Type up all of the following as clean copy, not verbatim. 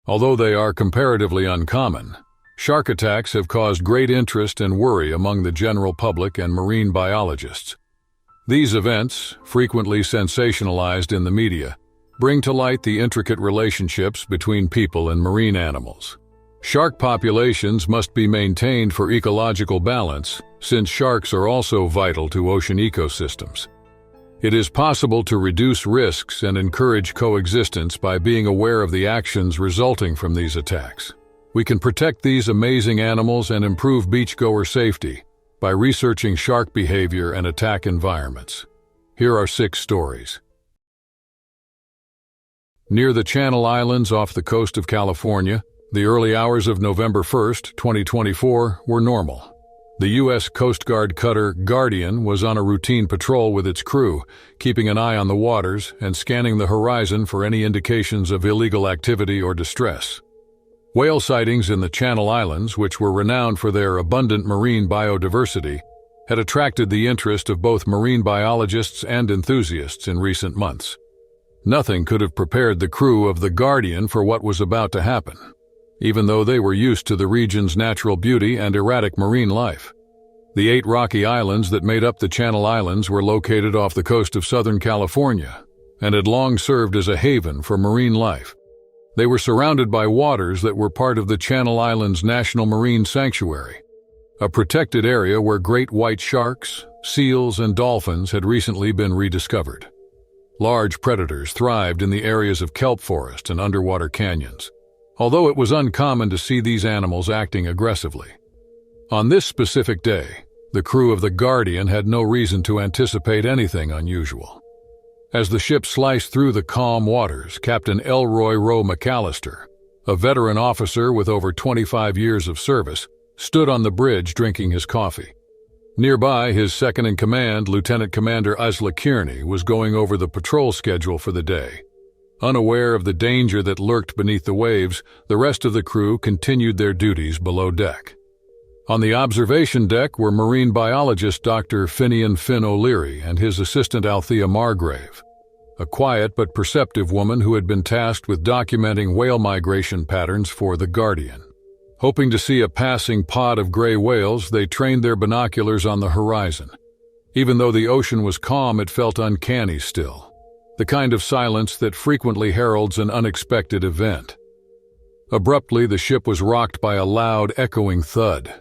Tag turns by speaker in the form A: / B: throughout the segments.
A: Although they are comparatively uncommon, shark attacks have caused great interest and worry among the general public and marine biologists. These events, frequently sensationalized in the media, bring to light the intricate relationships between people and marine animals. Shark populations must be maintained for ecological balance, since sharks are also vital to ocean ecosystems. It is possible to reduce risks and encourage coexistence by being aware of the actions resulting from these attacks. We can protect these amazing animals and improve beachgoer safety by researching shark behavior and attack environments. Here are 6 stories. Near the Channel Islands off the coast of California, the early hours of November 1, 2024, were normal. The U.S. Coast Guard cutter Guardian was on a routine patrol with its crew, keeping an eye on the waters and scanning the horizon for any indications of illegal activity or distress. Whale sightings in the Channel Islands, which were renowned for their abundant marine biodiversity, had attracted the interest of both marine biologists and enthusiasts in recent months. Nothing could have prepared the crew of the Guardian for what was about to happen, even though they were used to the region's natural beauty and erratic marine life. The 8 rocky islands that made up the Channel Islands were located off the coast of Southern California and had long served as a haven for marine life. They were surrounded by waters that were part of the Channel Islands National Marine Sanctuary, a protected area where great white sharks, seals, and dolphins had recently been rediscovered. Large predators thrived in the areas of kelp forest and underwater canyons, although it was uncommon to see these animals acting aggressively. On this specific day, the crew of the Guardian had no reason to anticipate anything unusual. As the ship sliced through the calm waters, Captain Elroy Rowe McAllister, a veteran officer with over 25 years of service, stood on the bridge drinking his coffee. Nearby, his second-in-command, Lieutenant Commander Ursula Kearney, was going over the patrol schedule for the day. Unaware of the danger that lurked beneath the waves, the rest of the crew continued their duties below deck. On the observation deck were marine biologist Dr. Finian Finn O'Leary and his assistant Althea Margrave, a quiet but perceptive woman who had been tasked with documenting whale migration patterns for the Guardian. Hoping to see a passing pod of gray whales, they trained their binoculars on the horizon. Even though the ocean was calm, it felt uncanny still, the kind of silence that frequently heralds an unexpected event. Abruptly, the ship was rocked by a loud, echoing thud.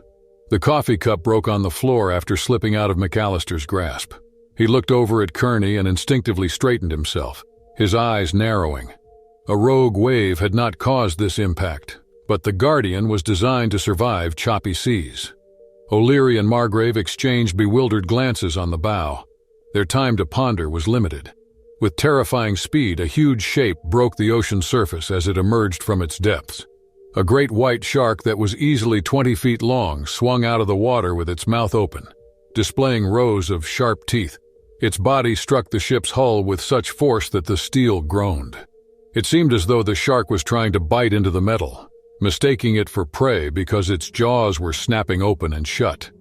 A: The coffee cup broke on the floor after slipping out of McAllister's grasp. He looked over at Kearney and instinctively straightened himself, his eyes narrowing. A rogue wave had not caused this impact, but the Guardian was designed to survive choppy seas. O'Leary and Margrave exchanged bewildered glances on the bow. Their time to ponder was limited. With terrifying speed, a huge shape broke the ocean surface as it emerged from its depths. A great white shark that was easily 20 feet long swung out of the water with its mouth open, displaying rows of sharp teeth. Its body struck the ship's hull with such force that the steel groaned. It seemed as though the shark was trying to bite into the metal, mistaking it for prey because its jaws were snapping open and shut.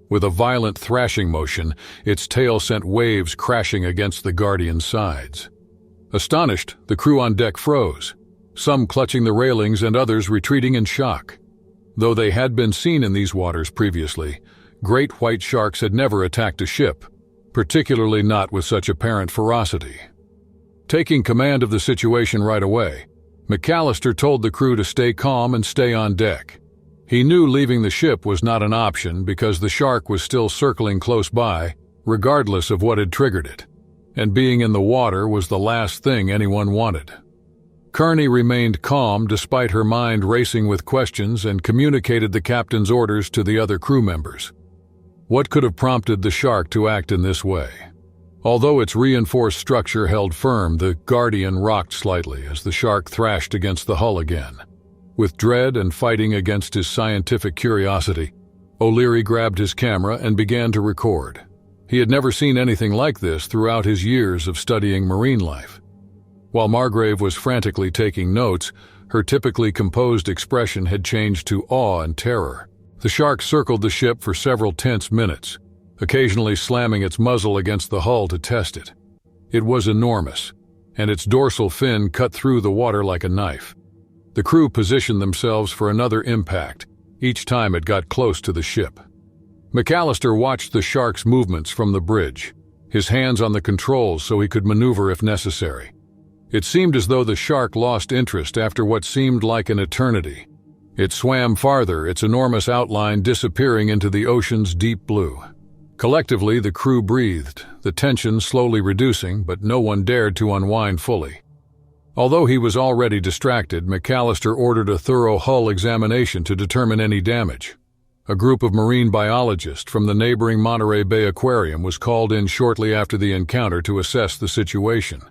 A: With a violent thrashing motion, its tail sent waves crashing against the Guardian's sides. Astonished, the crew on deck froze, some clutching the railings and others retreating in shock. Though they had been seen in these waters previously, great white sharks had never attacked a ship, particularly not with such apparent ferocity. Taking command of the situation right away, McAllister told the crew to stay calm and stay on deck. He knew leaving the ship was not an option because the shark was still circling close by, regardless of what had triggered it, and being in the water was the last thing anyone wanted. Kearney remained calm despite her mind racing with questions and communicated the captain's orders to the other crew members. What could have prompted the shark to act in this way? Although its reinforced structure held firm, the Guardian rocked slightly as the shark thrashed against the hull again. With dread and fighting against his scientific curiosity, O'Leary grabbed his camera and began to record. He had never seen anything like this throughout his years of studying marine life. While Margrave was frantically taking notes, her typically composed expression had changed to awe and terror. The shark circled the ship for several tense minutes, occasionally slamming its muzzle against the hull to test it. It was enormous, and its dorsal fin cut through the water like a knife. The crew positioned themselves for another impact each time it got close to the ship. McAllister watched the shark's movements from the bridge, his hands on the controls so he could maneuver if necessary. It seemed as though the shark lost interest after what seemed like an eternity. It swam farther, its enormous outline disappearing into the ocean's deep blue. Collectively, the crew breathed, the tension slowly reducing, but no one dared to unwind fully. Although he was already distracted, McAllister ordered a thorough hull examination to determine any damage. A group of marine biologists from the neighboring Monterey Bay Aquarium was called in shortly after the encounter to assess the situation.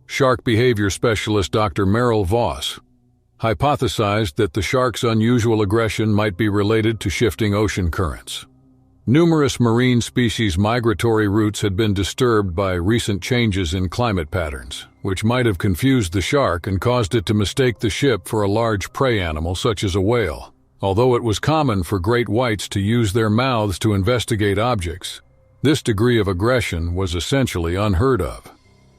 A: Shark behavior specialist Dr. Merrill Voss hypothesized that the shark's unusual aggression might be related to shifting ocean currents. Numerous marine species' migratory routes had been disturbed by recent changes in climate patterns, which might have confused the shark and caused it to mistake the ship for a large prey animal such as a whale. Although it was common for great whites to use their mouths to investigate objects, this degree of aggression was essentially unheard of.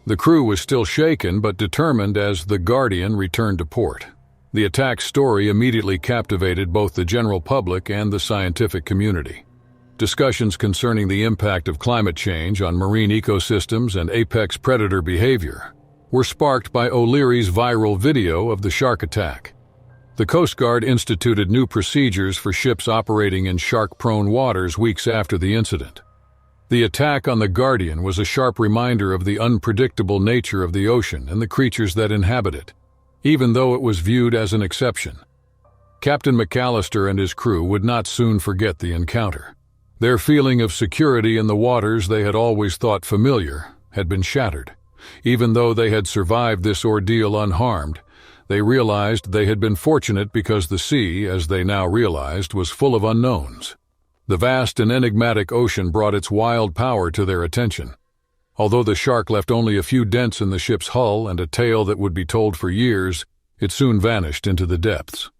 A: The crew was still shaken but determined as the Guardian returned to port. The attack's story immediately captivated both the general public and the scientific community. Discussions concerning the impact of climate change on marine ecosystems and apex predator behavior were sparked by O'Leary's viral video of the shark attack. The Coast Guard instituted new procedures for ships operating in shark-prone waters weeks after the incident. The attack on the Guardian was a sharp reminder of the unpredictable nature of the ocean and the creatures that inhabit it, even though it was viewed as an exception. Captain McAllister and his crew would not soon forget the encounter. Their feeling of security in the waters they had always thought familiar had been shattered. Even though they had survived this ordeal unharmed, they realized they had been fortunate because the sea, as they now realized, was full of unknowns. The vast and enigmatic ocean brought its wild power to their attention. Although the shark left only a few dents in the ship's hull and a tale that would be told for years, it soon vanished into the depths.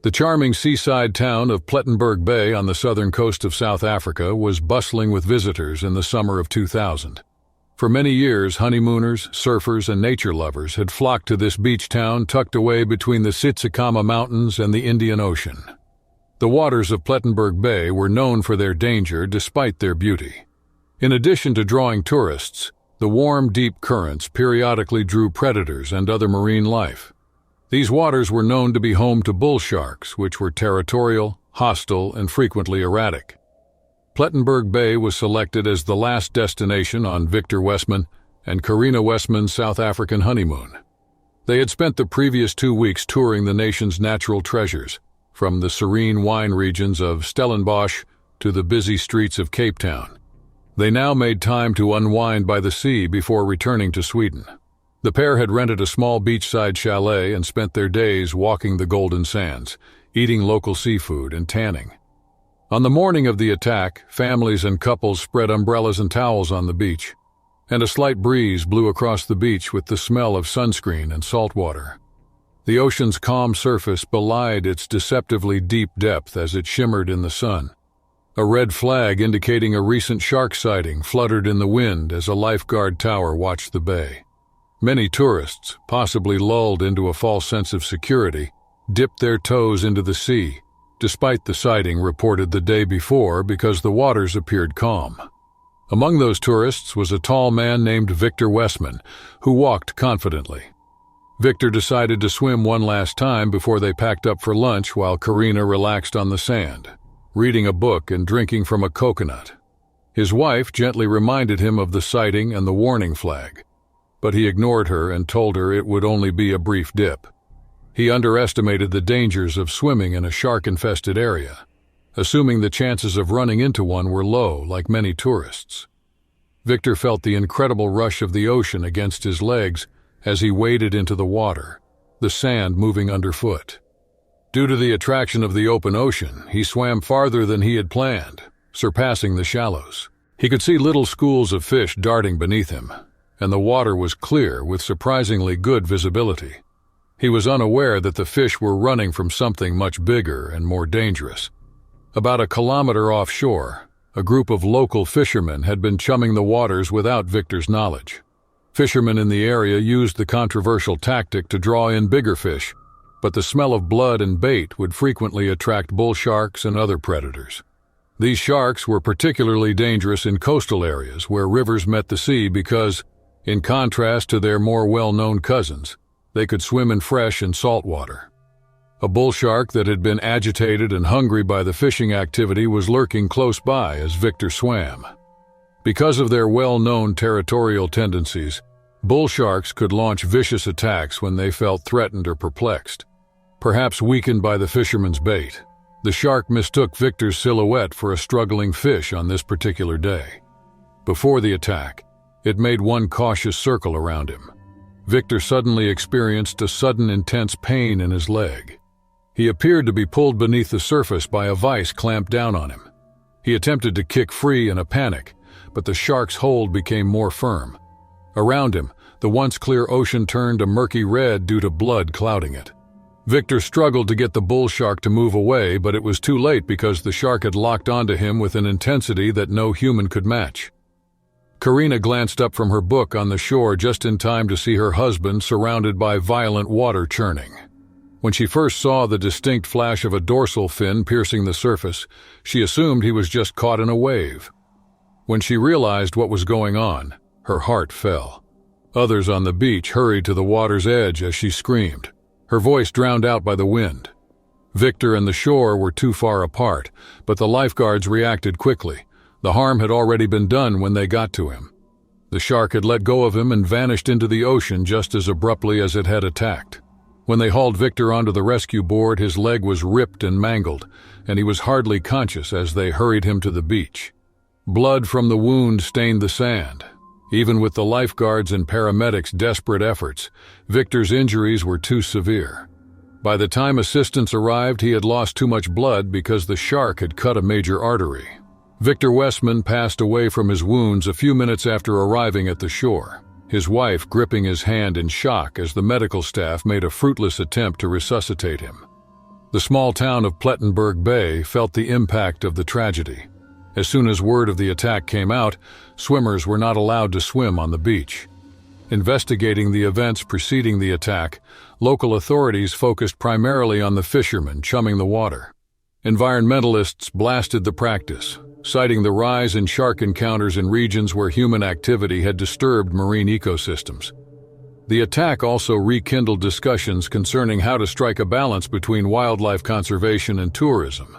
A: The charming seaside town of Plettenberg Bay on the southern coast of South Africa was bustling with visitors in the summer of 2000. For many years, honeymooners, surfers, and nature lovers had flocked to this beach town tucked away between the Tsitsikama Mountains and the Indian Ocean. The waters of Plettenberg Bay were known for their danger despite their beauty. In addition to drawing tourists, the warm, deep currents periodically drew predators and other marine life. These waters were known to be home to bull sharks, which were territorial, hostile, and frequently erratic. Plettenberg Bay was selected as the last destination on Victor Westman and Karina Westman's South African honeymoon. They had spent the previous 2 weeks touring the nation's natural treasures, from the serene wine regions of Stellenbosch to the busy streets of Cape Town. They now made time to unwind by the sea before returning to Sweden. The pair had rented a small beachside chalet and spent their days walking the golden sands, eating local seafood and tanning. On the morning of the attack, families and couples spread umbrellas and towels on the beach, and a slight breeze blew across the beach with the smell of sunscreen and salt water. The ocean's calm surface belied its deceptively deep depth as it shimmered in the sun. A red flag indicating a recent shark sighting fluttered in the wind as a lifeguard tower watched the bay. Many tourists, possibly lulled into a false sense of security, dipped their toes into the sea, despite the sighting reported the day before because the waters appeared calm. Among those tourists was a tall man named Victor Westman, who walked confidently. Victor decided to swim one last time before they packed up for lunch while Karina relaxed on the sand, reading a book and drinking from a coconut. His wife gently reminded him of the sighting and the warning flag, but he ignored her and told her it would only be a brief dip. He underestimated the dangers of swimming in a shark-infested area, assuming the chances of running into one were low, like many tourists. Victor felt the incredible rush of the ocean against his legs as he waded into the water, the sand moving underfoot. Due to the attraction of the open ocean, he swam farther than he had planned, surpassing the shallows. He could see little schools of fish darting beneath him, and the water was clear with surprisingly good visibility. He was unaware that the fish were running from something much bigger and more dangerous. About a kilometer offshore, a group of local fishermen had been chumming the waters without Victor's knowledge. Fishermen in the area used the controversial tactic to draw in bigger fish, but the smell of blood and bait would frequently attract bull sharks and other predators. These sharks were particularly dangerous in coastal areas where rivers met the sea because, in contrast to their more well-known cousins, they could swim in fresh and salt water. A bull shark that had been agitated and hungry by the fishing activity was lurking close by as Victor swam. Because of their well-known territorial tendencies, bull sharks could launch vicious attacks when they felt threatened or perplexed. Perhaps weakened by the fisherman's bait, the shark mistook Victor's silhouette for a struggling fish on this particular day. Before the attack, it made one cautious circle around him. Victor suddenly experienced a sudden intense pain in his leg. He appeared to be pulled beneath the surface by a vice clamped down on him. He attempted to kick free in a panic, but the shark's hold became more firm. Around him, the once clear ocean turned a murky red due to blood clouding it. Victor struggled to get the bull shark to move away, but it was too late because the shark had locked onto him with an intensity that no human could match. Karina glanced up from her book on the shore just in time to see her husband surrounded by violent water churning. When she first saw the distinct flash of a dorsal fin piercing the surface, she assumed he was just caught in a wave. When she realized what was going on, her heart fell. Others on the beach hurried to the water's edge as she screamed, her voice drowned out by the wind. Victor and the shore were too far apart, but the lifeguards reacted quickly. The harm had already been done when they got to him. The shark had let go of him and vanished into the ocean just as abruptly as it had attacked. When they hauled Victor onto the rescue board, his leg was ripped and mangled, and he was hardly conscious as they hurried him to the beach. Blood from the wound stained the sand. Even with the lifeguards' and paramedics' desperate efforts, Victor's injuries were too severe. By the time assistance arrived, he had lost too much blood because the shark had cut a major artery. Victor Westman passed away from his wounds a few minutes after arriving at the shore, his wife gripping his hand in shock as the medical staff made a fruitless attempt to resuscitate him. The small town of Plettenberg Bay felt the impact of the tragedy. As soon as word of the attack came out, swimmers were not allowed to swim on the beach. Investigating the events preceding the attack, local authorities focused primarily on the fishermen chumming the water. Environmentalists blasted the practice, citing the rise in shark encounters in regions where human activity had disturbed marine ecosystems. The attack also rekindled discussions concerning how to strike a balance between wildlife conservation and tourism.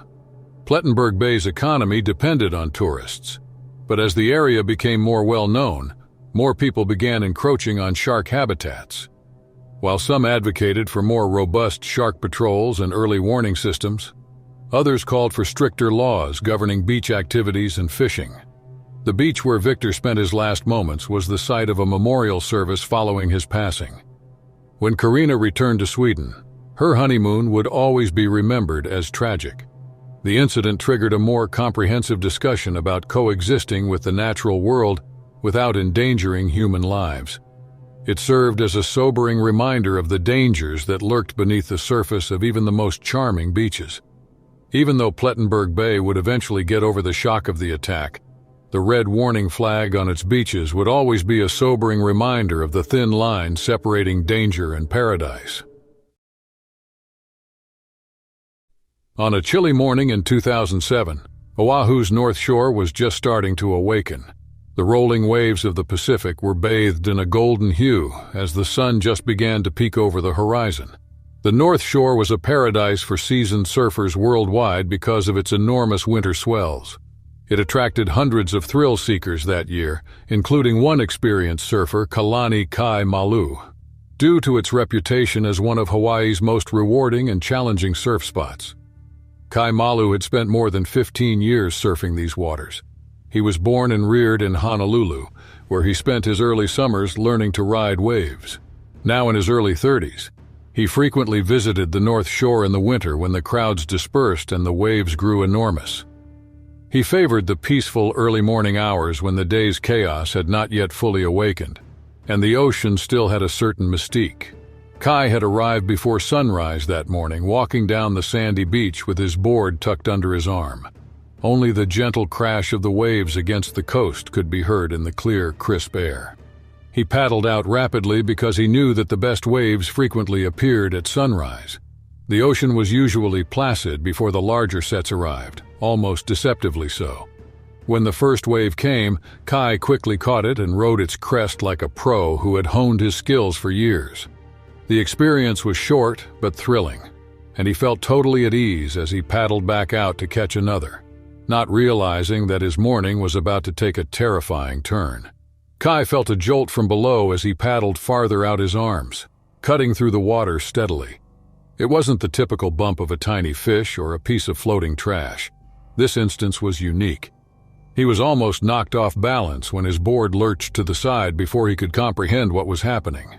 A: Plettenberg Bay's economy depended on tourists, but as the area became more well-known, more people began encroaching on shark habitats. While some advocated for more robust shark patrols and early warning systems, others called for stricter laws governing beach activities and fishing. The beach where Victor spent his last moments was the site of a memorial service following his passing. When Karina returned to Sweden, her honeymoon would always be remembered as tragic. The incident triggered a more comprehensive discussion about coexisting with the natural world without endangering human lives. It served as a sobering reminder of the dangers that lurked beneath the surface of even the most charming beaches. Even though Plettenberg Bay would eventually get over the shock of the attack, the red warning flag on its beaches would always be a sobering reminder of the thin line separating danger and paradise. On a chilly morning in 2007, Oahu's North Shore was just starting to awaken. The rolling waves of the Pacific were bathed in a golden hue as the sun just began to peek over the horizon. The North Shore was a paradise for seasoned surfers worldwide because of its enormous winter swells. It attracted hundreds of thrill seekers that year, including one experienced surfer, Kalani Kai Malu, due to its reputation as one of Hawaii's most rewarding and challenging surf spots. Kai Malu had spent more than 15 years surfing these waters. He was born and reared in Honolulu, where he spent his early summers learning to ride waves. Now in his early 30s, he frequently visited the North Shore in the winter when the crowds dispersed and the waves grew enormous. He favored the peaceful early morning hours when the day's chaos had not yet fully awakened, and the ocean still had a certain mystique. Kai had arrived before sunrise that morning, walking down the sandy beach with his board tucked under his arm. Only the gentle crash of the waves against the coast could be heard in the clear, crisp air. He paddled out rapidly because he knew that the best waves frequently appeared at sunrise. The ocean was usually placid before the larger sets arrived, almost deceptively so. When the first wave came, Kai quickly caught it and rode its crest like a pro who had honed his skills for years. The experience was short but thrilling, and he felt totally at ease as he paddled back out to catch another, not realizing that his morning was about to take a terrifying turn. Kai felt a jolt from below as he paddled farther out his arms, cutting through the water steadily. It wasn't the typical bump of a tiny fish or a piece of floating trash. This instance was unique. He was almost knocked off balance when his board lurched to the side before he could comprehend what was happening.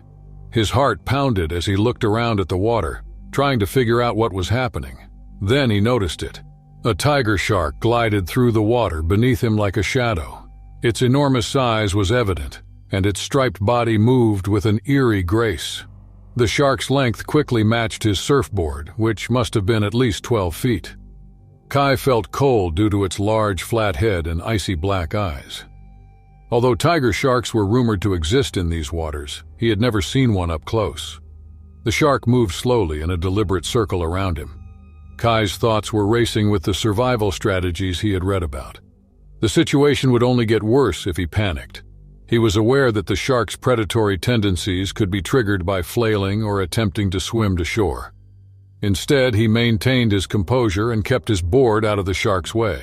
A: His heart pounded as he looked around at the water, trying to figure out what was happening. Then he noticed it. A tiger shark glided through the water beneath him like a shadow. Its enormous size was evident, and its striped body moved with an eerie grace. The shark's length quickly matched his surfboard, which must have been at least 12 feet. Kai felt cold due to its large, flat head and icy black eyes. Although tiger sharks were rumored to exist in these waters, he had never seen one up close. The shark moved slowly in a deliberate circle around him. Kai's thoughts were racing with the survival strategies he had read about. The situation would only get worse if he panicked. He was aware that the shark's predatory tendencies could be triggered by flailing or attempting to swim to shore. Instead, he maintained his composure and kept his board out of the shark's way.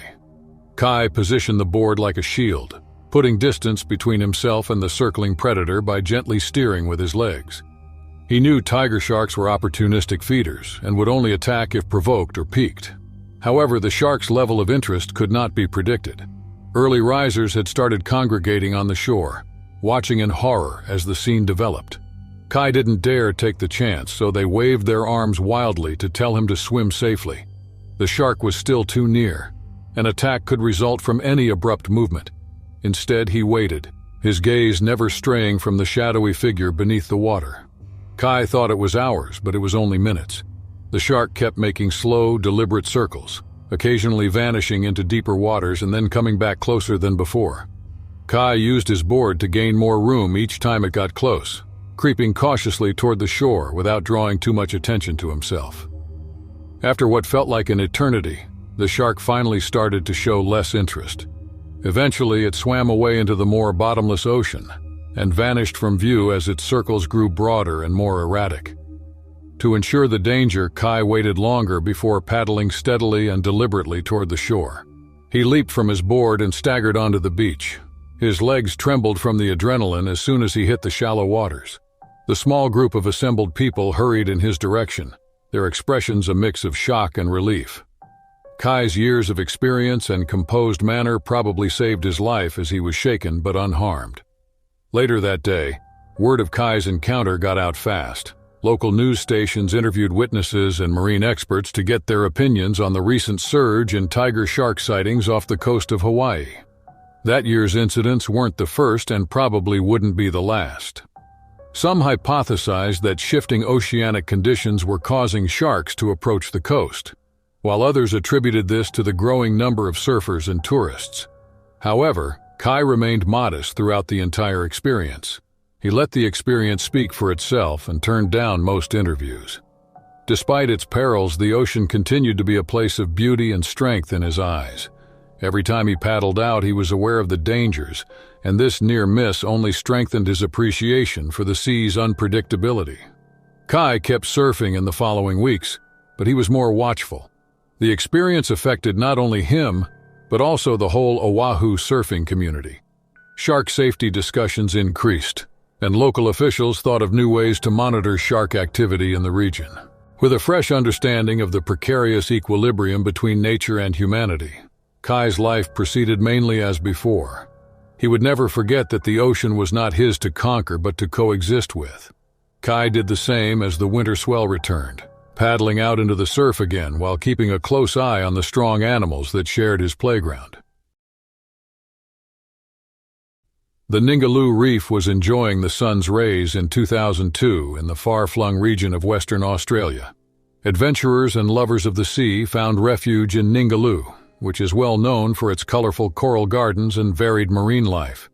A: Kai positioned the board like a shield, putting distance between himself and the circling predator by gently steering with his legs. He knew tiger sharks were opportunistic feeders and would only attack if provoked or piqued. However, the shark's level of interest could not be predicted. Early risers had started congregating on the shore, watching in horror as the scene developed. Kai didn't dare take the chance, so they waved their arms wildly to tell him to swim safely. The shark was still too near. An attack could result from any abrupt movement. Instead, he waited, his gaze never straying from the shadowy figure beneath the water. Kai thought it was hours, but it was only minutes. The shark kept making slow, deliberate circles, occasionally vanishing into deeper waters and then coming back closer than before. Kai used his board to gain more room each time it got close, creeping cautiously toward the shore without drawing too much attention to himself. After what felt like an eternity, the shark finally started to show less interest. Eventually, it swam away into the more bottomless ocean and vanished from view as its circles grew broader and more erratic. To ensure the danger, Kai waited longer before paddling steadily and deliberately toward the shore. He leaped from his board and staggered onto the beach. His legs trembled from the adrenaline as soon as he hit the shallow waters. The small group of assembled people hurried in his direction, their expressions a mix of shock and relief. Kai's years of experience and composed manner probably saved his life as he was shaken but unharmed. Later that day, word of Kai's encounter got out fast. Local news stations interviewed witnesses and marine experts to get their opinions on the recent surge in tiger shark sightings off the coast of Hawaii. That year's incidents weren't the first and probably wouldn't be the last. Some hypothesized that shifting oceanic conditions were causing sharks to approach the coast, while others attributed this to the growing number of surfers and tourists. However, Kai remained modest throughout the entire experience. He let the experience speak for itself and turned down most interviews. Despite its perils, the ocean continued to be a place of beauty and strength in his eyes. Every time he paddled out, he was aware of the dangers, and this near miss only strengthened his appreciation for the sea's unpredictability. Kai kept surfing in the following weeks, but he was more watchful. The experience affected not only him, but also the whole Oahu surfing community. Shark safety discussions increased, and local officials thought of new ways to monitor shark activity in the region. With a fresh understanding of the precarious equilibrium between nature and humanity, Kai's life proceeded mainly as before. He would never forget that the ocean was not his to conquer but to coexist with. Kai did the same as the winter swell returned, paddling out into the surf again while keeping a close eye on the strong animals that shared his playground. The Ningaloo Reef was enjoying the sun's rays in 2002 in the far-flung region of Western Australia. Adventurers and lovers of the sea found refuge in Ningaloo, which is well known for its colorful coral gardens and varied marine life.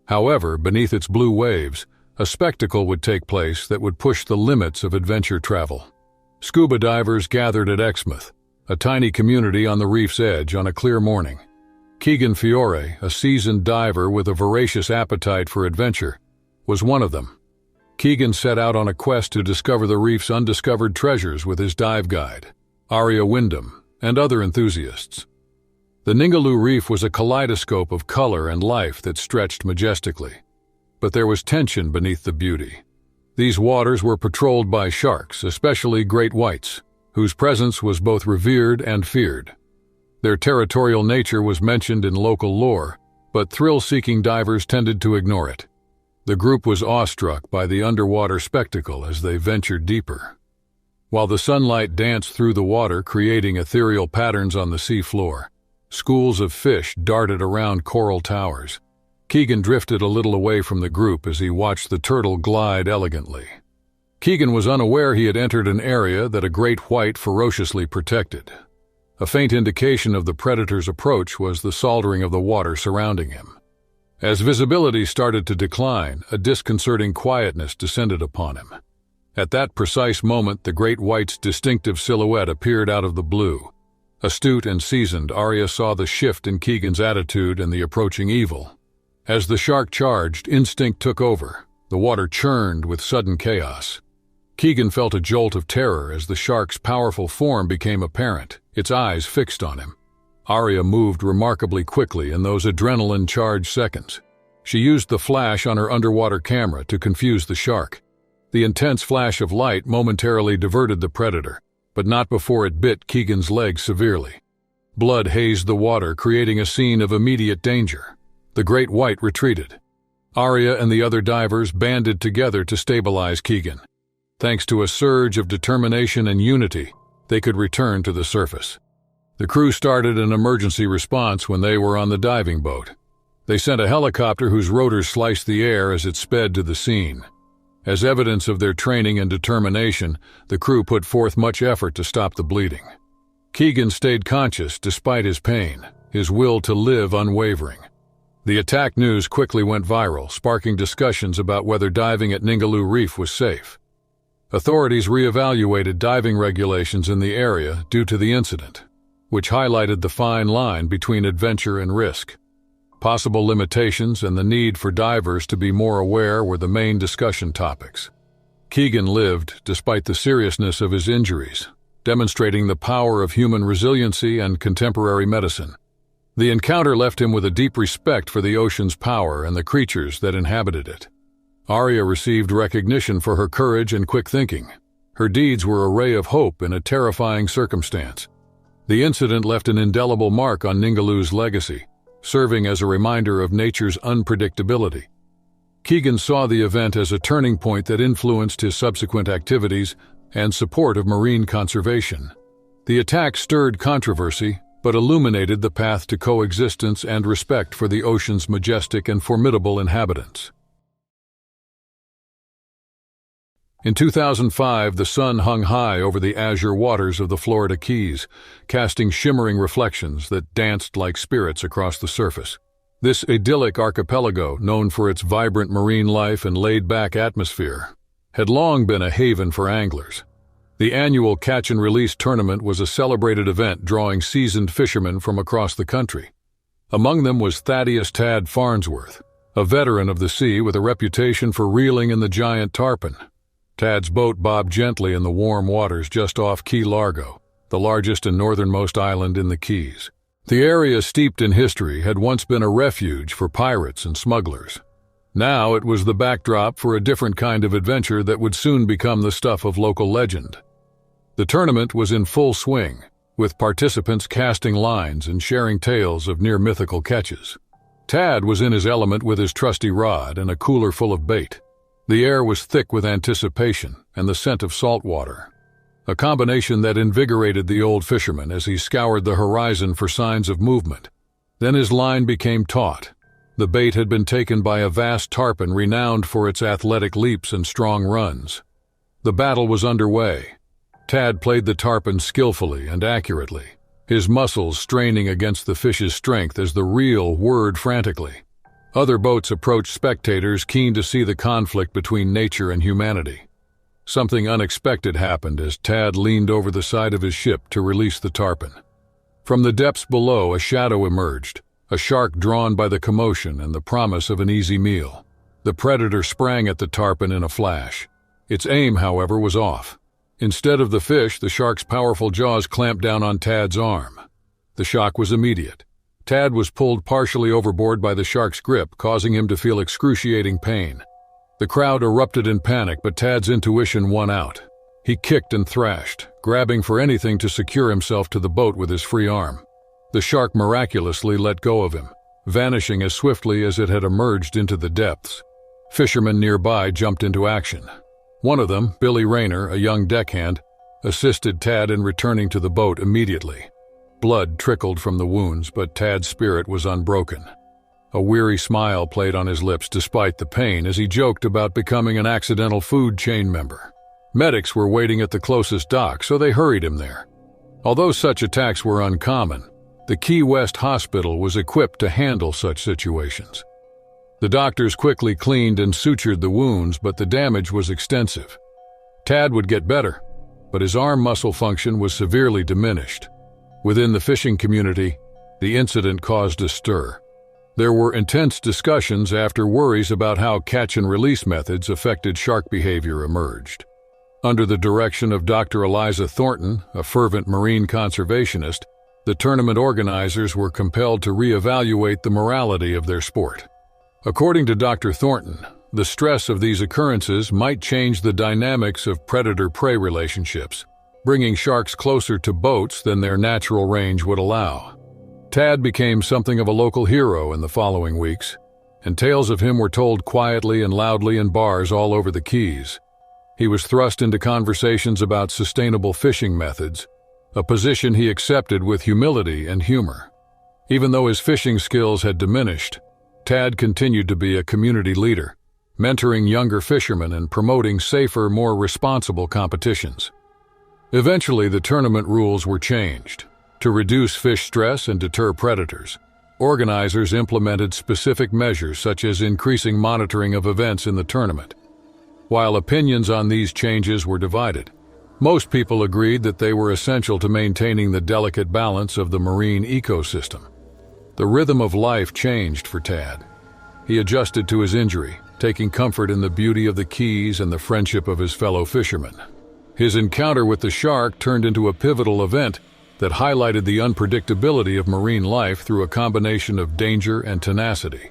A: However, beneath its blue waves, A spectacle would take place that would push the limits of adventure travel. Scuba divers gathered at Exmouth, a tiny community on the reef's edge on a clear morning. Keegan Fiore, a seasoned diver with a voracious appetite for adventure, was one of them. Keegan set out on a quest to discover the reef's undiscovered treasures with his dive guide, Aria Wyndham, and other enthusiasts. The Ningaloo Reef was a kaleidoscope of color and life that stretched majestically. But there was tension beneath the beauty. These waters were patrolled by sharks, especially great whites, whose presence was both revered and feared. Their territorial nature was mentioned in local lore, but thrill-seeking divers tended to ignore it. The group was awestruck by the underwater spectacle as they ventured deeper. While the sunlight danced through the water, creating ethereal patterns on the seafloor, schools of fish darted around coral towers. Keegan drifted a little away from the group as he watched the turtle glide elegantly. Keegan was unaware he had entered an area that a great white ferociously protected. A faint indication of the predator's approach was the saldering of the water surrounding him. As visibility started to decline, a disconcerting quietness descended upon him. At that precise moment, the great white's distinctive silhouette appeared out of the blue. Astute and seasoned, Aria saw the shift in Keegan's attitude and the approaching evil. As the shark charged, instinct took over. The water churned with sudden chaos. Keegan felt a jolt of terror as the shark's powerful form became apparent, its eyes fixed on him. Aria moved remarkably quickly in those adrenaline-charged seconds. She used the flash on her underwater camera to confuse the shark. The intense flash of light momentarily diverted the predator, but not before it bit Keegan's leg severely. Blood hazed the water, creating a scene of immediate danger. The great white retreated. Aria and the other divers banded together to stabilize Keegan. Thanks to a surge of determination and unity, they could return to the surface. The crew started an emergency response when they were on the diving boat. They sent a helicopter whose rotors sliced the air as it sped to the scene. As evidence of their training and determination, the crew put forth much effort to stop the bleeding. Keegan stayed conscious despite his pain, his will to live unwavering. The attack news quickly went viral, sparking discussions about whether diving at Ningaloo Reef was safe. Authorities reevaluated diving regulations in the area due to the incident, which highlighted the fine line between adventure and risk. Possible limitations and the need for divers to be more aware were the main discussion topics. Keegan lived despite the seriousness of his injuries, demonstrating the power of human resiliency and contemporary medicine. The encounter left him with a deep respect for the ocean's power and the creatures that inhabited it. Aria received recognition for her courage and quick thinking. Her deeds were a ray of hope in a terrifying circumstance. The incident left an indelible mark on Ningaloo's legacy, serving as a reminder of nature's unpredictability. Keegan saw the event as a turning point that influenced his subsequent activities and support of marine conservation. The attack stirred controversy, but illuminated the path to coexistence and respect for the ocean's majestic and formidable inhabitants. In 2005, the sun hung high over the azure waters of the Florida Keys, casting shimmering reflections that danced like spirits across the surface. This idyllic archipelago, known for its vibrant marine life and laid-back atmosphere, had long been a haven for anglers. The annual catch-and-release tournament was a celebrated event drawing seasoned fishermen from across the country. Among them was Thaddeus "Tad" Farnsworth, a veteran of the sea with a reputation for reeling in the giant tarpon. Tad's boat bobbed gently in the warm waters just off Key Largo, the largest and northernmost island in the Keys. The area, steeped in history, had once been a refuge for pirates and smugglers. Now it was the backdrop for a different kind of adventure that would soon become the stuff of local legend. The tournament was in full swing, with participants casting lines and sharing tales of near-mythical catches. Tad was in his element with his trusty rod and a cooler full of bait. The air was thick with anticipation and the scent of salt water, a combination that invigorated the old fisherman as he scoured the horizon for signs of movement. Then his line became taut. The bait had been taken by a vast tarpon renowned for its athletic leaps and strong runs. The battle was underway. Tad played the tarpon skillfully and accurately, his muscles straining against the fish's strength as the reel whirred frantically. Other boats approached spectators, keen to see the conflict between nature and humanity. Something unexpected happened as Tad leaned over the side of his ship to release the tarpon. From the depths below, a shadow emerged, a shark drawn by the commotion and the promise of an easy meal. The predator sprang at the tarpon in a flash. Its aim, however, was off. Instead of the fish, the shark's powerful jaws clamped down on Tad's arm. The shock was immediate. Tad was pulled partially overboard by the shark's grip, causing him to feel excruciating pain. The crowd erupted in panic, but Tad's intuition won out. He kicked and thrashed, grabbing for anything to secure himself to the boat with his free arm. The shark miraculously let go of him, vanishing as swiftly as it had emerged into the depths. Fishermen nearby jumped into action. One of them, Billy Rayner, a young deckhand, assisted Tad in returning to the boat immediately. Blood trickled from the wounds, but Tad's spirit was unbroken. A weary smile played on his lips despite the pain as he joked about becoming an accidental food chain member. Medics were waiting at the closest dock, so they hurried him there. Although such attacks were uncommon, the Key West hospital was equipped to handle such situations. The doctors quickly cleaned and sutured the wounds, but the damage was extensive. Tad would get better, but his arm muscle function was severely diminished. Within the fishing community, the incident caused a stir. There were intense discussions after worries about how catch-and-release methods affected shark behavior emerged. Under the direction of Dr. Eliza Thornton, a fervent marine conservationist, the tournament organizers were compelled to reevaluate the morality of their sport. According to Dr. Thornton, the stress of these occurrences might change the dynamics of predator-prey relationships, bringing sharks closer to boats than their natural range would allow. Tad became something of a local hero in the following weeks, and tales of him were told quietly and loudly in bars all over the Keys. He was thrust into conversations about sustainable fishing methods, a position he accepted with humility and humor. Even though his fishing skills had diminished, Tad continued to be a community leader, mentoring younger fishermen and promoting safer, more responsible competitions. Eventually, the tournament rules were changed. To reduce fish stress and deter predators, organizers implemented specific measures such as increasing monitoring of events in the tournament. While opinions on these changes were divided, most people agreed that they were essential to maintaining the delicate balance of the marine ecosystem. The rhythm of life changed for Tad. He adjusted to his injury, taking comfort in the beauty of the Keys and the friendship of his fellow fishermen. His encounter with the shark turned into a pivotal event that highlighted the unpredictability of marine life through a combination of danger and tenacity.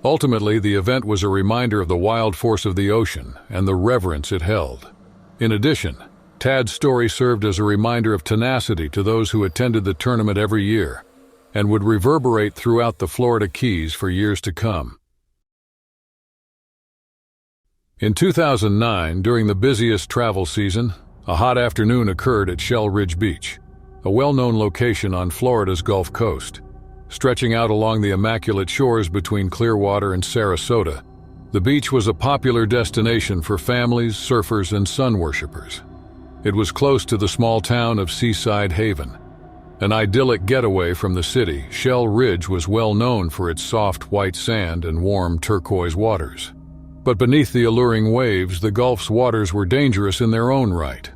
A: Ultimately, the event was a reminder of the wild force of the ocean and the reverence it held. In addition, Tad's story served as a reminder of tenacity to those who attended the tournament every year and would reverberate throughout the Florida Keys for years to come. In 2009, during the busiest travel season, a hot afternoon occurred at Shell Ridge Beach, a well-known location on Florida's Gulf Coast. Stretching out along the immaculate shores between Clearwater and Sarasota, the beach was a popular destination for families, surfers, and sun worshippers. It was close to the small town of Seaside Haven. An idyllic getaway from the city, Shell Ridge was well known for its soft white sand and warm turquoise waters. But beneath the alluring waves, the Gulf's waters were dangerous in their own right.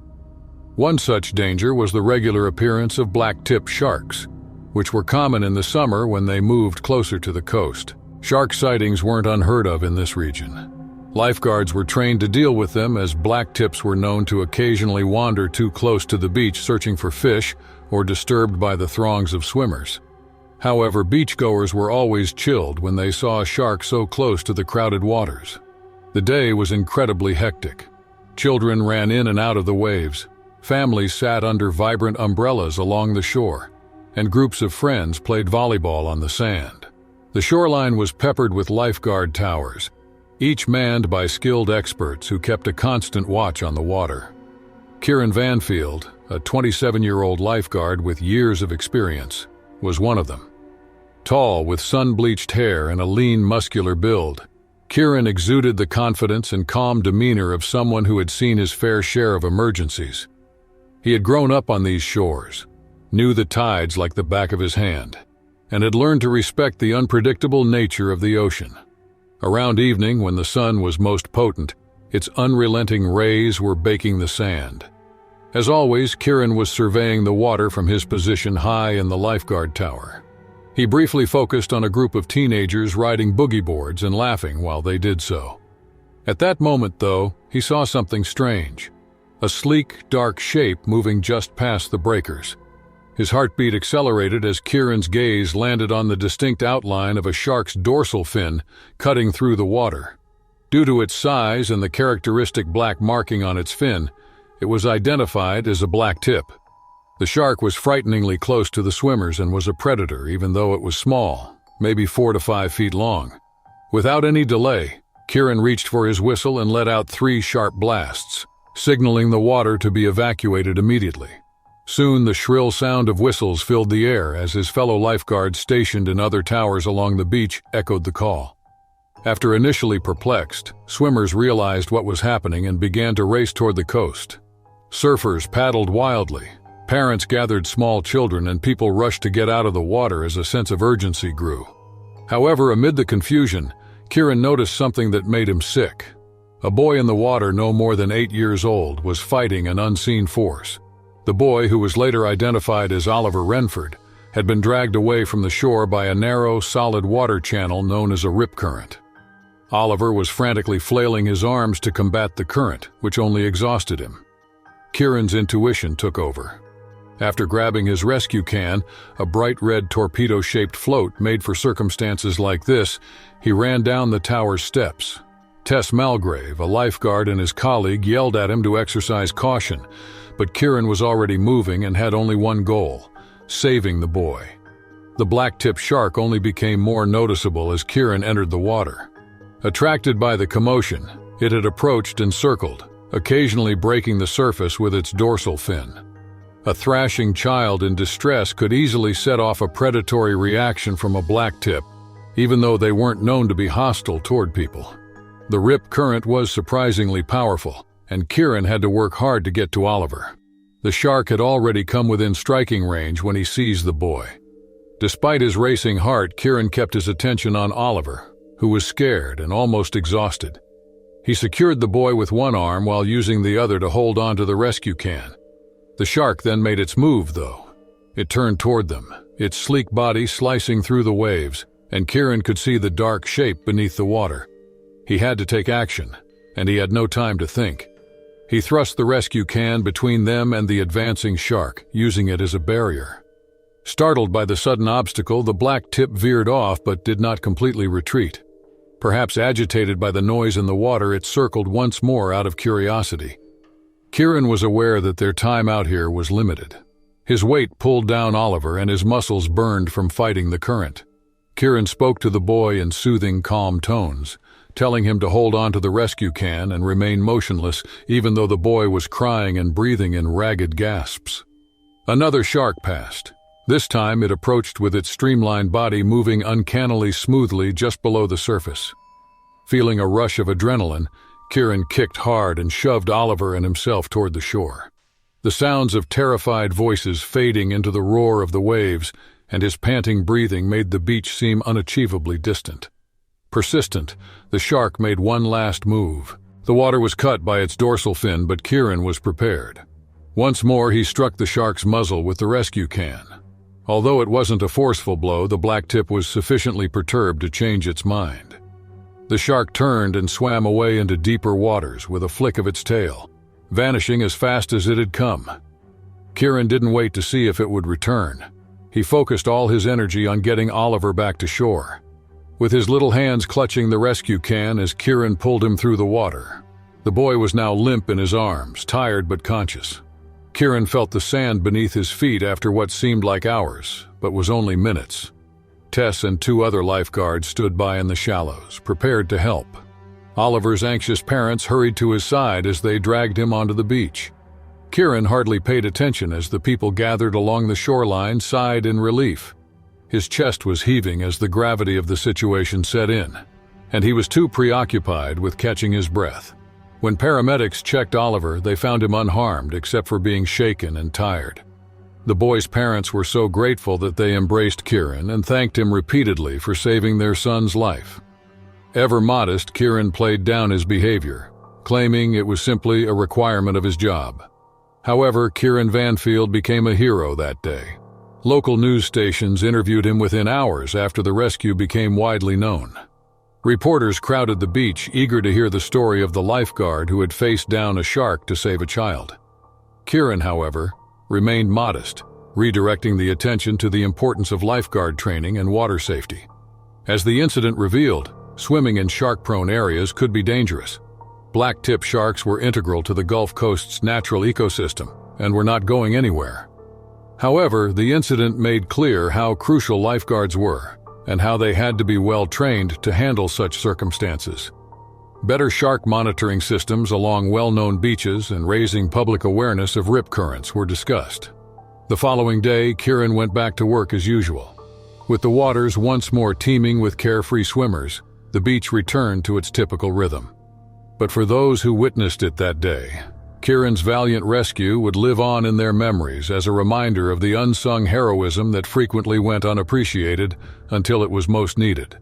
A: One such danger was the regular appearance of black-tip sharks, which were common in the summer when they moved closer to the coast. Shark sightings weren't unheard of in this region. Lifeguards were trained to deal with them, as black-tips were known to occasionally wander too close to the beach searching for fish or disturbed by the throngs of swimmers. However, beachgoers were always chilled when they saw a shark so close to the crowded waters. The day was incredibly hectic. Children ran in and out of the waves. Families sat under vibrant umbrellas along the shore, and groups of friends played volleyball on the sand. The shoreline was peppered with lifeguard towers, each manned by skilled experts who kept a constant watch on the water. Kieran Vanfield, a 27-year-old lifeguard with years of experience, was one of them. Tall, with sun-bleached hair and a lean, muscular build, Kieran exuded the confidence and calm demeanor of someone who had seen his fair share of emergencies. He had grown up on these shores, knew the tides like the back of his hand, and had learned to respect the unpredictable nature of the ocean. Around evening, when the sun was most potent, its unrelenting rays were baking the sand. As always, Kieran was surveying the water from his position high in the lifeguard tower. He briefly focused on a group of teenagers riding boogie boards and laughing while they did so. At that moment, though, he saw something strange. A sleek, dark shape moving just past the breakers. His heartbeat accelerated as Kieran's gaze landed on the distinct outline of a shark's dorsal fin cutting through the water. Due to its size and the characteristic black marking on its fin, it was identified as a black tip. The shark was frighteningly close to the swimmers and was a predator, even though it was small, maybe 4 to 5 feet long. Without any delay, Kieran reached for his whistle and let out 3 sharp blasts, signaling the water to be evacuated immediately. Soon the shrill sound of whistles filled the air as his fellow lifeguards stationed in other towers along the beach echoed the call. After initially perplexed, swimmers realized what was happening and began to race toward the coast. Surfers paddled wildly, parents gathered small children, and people rushed to get out of the water as a sense of urgency grew. However, amid the confusion, Kieran noticed something that made him sick. A boy in the water no more than 8 years old was fighting an unseen force. The boy, who was later identified as Oliver Renford, had been dragged away from the shore by a narrow, solid water channel known as a rip current. Oliver was frantically flailing his arms to combat the current, which only exhausted him. Kieran's intuition took over. After grabbing his rescue can, a bright red torpedo-shaped float made for circumstances like this, he ran down the tower's steps. Tess Malgrave, a lifeguard, and his colleague yelled at him to exercise caution, but Kieran was already moving and had only one goal: saving the boy. The black-tip shark only became more noticeable as Kieran entered the water. Attracted by the commotion, it had approached and circled, occasionally breaking the surface with its dorsal fin. A thrashing child in distress could easily set off a predatory reaction from a black tip, even though they weren't known to be hostile toward people. The rip current was surprisingly powerful, and Kieran had to work hard to get to Oliver. The shark had already come within striking range when he seized the boy. Despite his racing heart, Kieran kept his attention on Oliver, who was scared and almost exhausted. He secured the boy with one arm while using the other to hold onto the rescue can. The shark then made its move, though. It turned toward them, its sleek body slicing through the waves, and Kieran could see the dark shape beneath the water. He had to take action, and he had no time to think. He thrust the rescue can between them and the advancing shark, using it as a barrier. Startled by the sudden obstacle, the black tip veered off but did not completely retreat. Perhaps agitated by the noise in the water, it circled once more out of curiosity. Kieran was aware that their time out here was limited. His weight pulled down Oliver and his muscles burned from fighting the current. Kieran spoke to the boy in soothing, calm tones, telling him to hold on to the rescue can and remain motionless even though the boy was crying and breathing in ragged gasps. Another shark passed. This time it approached with its streamlined body moving uncannily smoothly just below the surface. Feeling a rush of adrenaline, Kieran kicked hard and shoved Oliver and himself toward the shore. The sounds of terrified voices fading into the roar of the waves and his panting breathing made the beach seem unachievably distant. Persistent, the shark made one last move. The water was cut by its dorsal fin, but Kieran was prepared. Once more he struck the shark's muzzle with the rescue can. Although it wasn't a forceful blow, the black tip was sufficiently perturbed to change its mind. The shark turned and swam away into deeper waters with a flick of its tail, vanishing as fast as it had come. Kieran didn't wait to see if it would return. He focused all his energy on getting Oliver back to shore. With his little hands clutching the rescue can as Kieran pulled him through the water. The boy was now limp in his arms, tired but conscious. Kieran felt the sand beneath his feet after what seemed like hours, but was only minutes. Tess and 2 other lifeguards stood by in the shallows, prepared to help. Oliver's anxious parents hurried to his side as they dragged him onto the beach. Kieran hardly paid attention as the people gathered along the shoreline sighed in relief. His chest was heaving as the gravity of the situation set in, and he was too preoccupied with catching his breath. When paramedics checked Oliver, they found him unharmed except for being shaken and tired. The boy's parents were so grateful that they embraced Kieran and thanked him repeatedly for saving their son's life. Ever modest, Kieran played down his behavior, claiming it was simply a requirement of his job. However, Kieran Vanfield became a hero that day. Local news stations interviewed him within hours after the rescue became widely known. Reporters crowded the beach, eager to hear the story of the lifeguard who had faced down a shark to save a child. Kieran, however, remained modest, redirecting the attention to the importance of lifeguard training and water safety. As the incident revealed, swimming in shark-prone areas could be dangerous. Black-tip sharks were integral to the Gulf Coast's natural ecosystem and were not going anywhere. However, the incident made clear how crucial lifeguards were and how they had to be well-trained to handle such circumstances. Better shark monitoring systems along well-known beaches and raising public awareness of rip currents were discussed. The following day, Kieran went back to work as usual. With the waters once more teeming with carefree swimmers, the beach returned to its typical rhythm. But for those who witnessed it that day, Kieran's valiant rescue would live on in their memories as a reminder of the unsung heroism that frequently went unappreciated until it was most needed.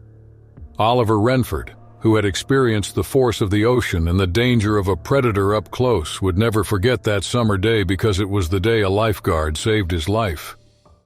A: Oliver Renford, who had experienced the force of the ocean and the danger of a predator up close, would never forget that summer day because it was the day a lifeguard saved his life.